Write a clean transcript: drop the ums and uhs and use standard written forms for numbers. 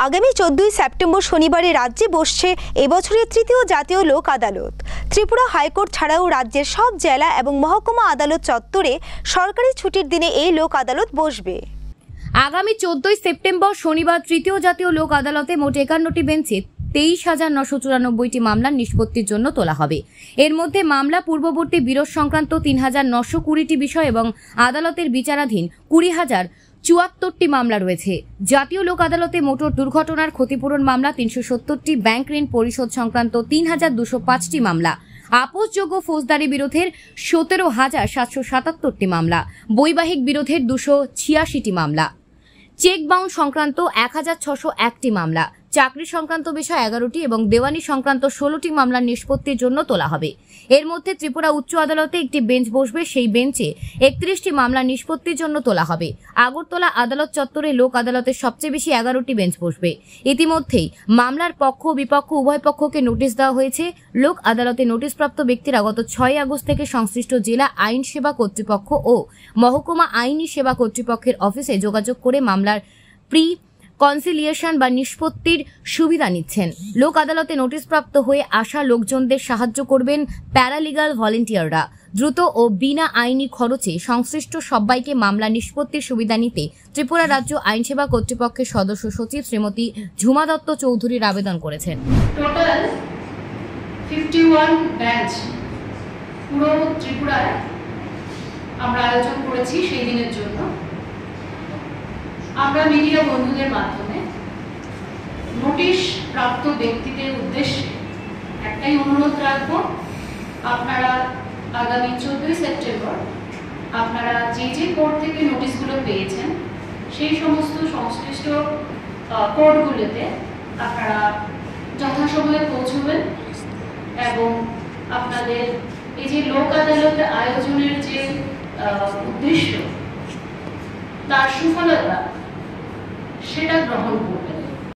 আগামী 14 সেপ্টেম্বর শনিবারে রাজ্যে বসছে এবছরের তৃতীয় জাতীয় লোক আদালত। ত্রিপুরা হাইকোর্ট ছাড়াও রাজ্যের সব জেলা এবং মহকুমা আদালত চত্বরে সরকারি ছুটির দিনে এই লোক আদালত বসবে। আগামী 14 সেপ্টেম্বর শনিবার তৃতীয় জাতীয় লোক আদালতে মোট 51টি বেঞ্চে 23,994টি মামলার নিষ্পত্তির জন্য তোলা হবে। এর মধ্যে মামলা পূর্ববর্তী বিরোধ সংক্রান্ত 3,920টি বিষয় এবং আদালতের বিচারাধীন 20,074টি মামলা রয়েছে। জাতীয় লোক আদালতে মোটর দুর্ঘটনার ক্ষতিপূরণ মামলা 370টি, ব্যাংক ঋণ পরিশোধ সংক্রান্ত 3,205টি মামলা, আপোষযোগ্য ফৌজদারি বিরোধের 17,777টি মামলা, বৈবাহিক বিরোধের 286টি মামলা, চেক বাউন্স সংক্রান্ত 1,601টি মামলা, চাকরি সংক্রান্ত বিষয় 11টি এবং দেওয়ানি সংক্রান্ত 16টি মামলার নিষ্পত্তির জন্য তোলা হবে। এর মধ্যে ত্রিপুরা উচ্চ আদালতে একটি বেঞ্চ বসবে, সেই বেঞ্চে 31টি মামলার নিষ্পত্তির জন্য তোলা হবে। আগরতলা আদালত চত্বরে লোক আদালতের সবচেয়ে বেশি 11টি বেঞ্চ বসবে। ইতিমধ্যেই মামলার পক্ষ বিপক্ষ উভয় পক্ষকে নোটিশ দেওয়া হয়েছে। লোক আদালতে নোটিশপ্রাপ্ত ব্যক্তিরা গত 6 আগস্ট থেকে সংশ্লিষ্ট জেলা আইন সেবা কর্তৃপক্ষ ও মহকুমা আইনি সেবা কর্তৃপক্ষের অফিসে যোগাযোগ করে মামলার প্রি কনসিলিয়েশন বা নিষ্পত্তির সুবিধা নিচ্ছেন। লোক আদালতে নোটিশপ্রাপ্ত হয়ে আসা লোকজনদের সাহায্য করবেন প্যারালিগাল ভলেন্টিয়াররা। দ্রুত ও বিনা আইনি খরচে সংশ্লিষ্ট সবাইকে মামলা নিষ্পত্তির সুবিধা নিতে ত্রিপুরা রাজ্য আইনসেবা কর্তৃপক্ষের সদস্য সচিব শ্রীমতী ঝুমা দত্ত চৌধুরীর আবেদন করেছেন। টোটাল 51 বেঞ্চ পুরো ত্রিপুরায় আমরা আয়োজন করেছি সেই দিনের জন্য। আমরা মিডিয়া বন্ধুদের মাধ্যমে নোটিশ প্রাপ্ত ব্যক্তিদের উদ্দেশ্যে একটাই অনুরোধ রাখব, আপনারা আগামী 14 সেপ্টেম্বর আপনারা যে কোর্ট থেকে নোটিশগুলো পেয়েছেন সেই সমস্ত সংশ্লিষ্ট কোর্টগুলোতে আপনারা যথাসময়ে পৌঁছবেন এবং আপনাদের এই যে লোক আদালত আয়োজনের যে উদ্দেশ্য তার সুফলতা সেটা গ্রহণ করবেন।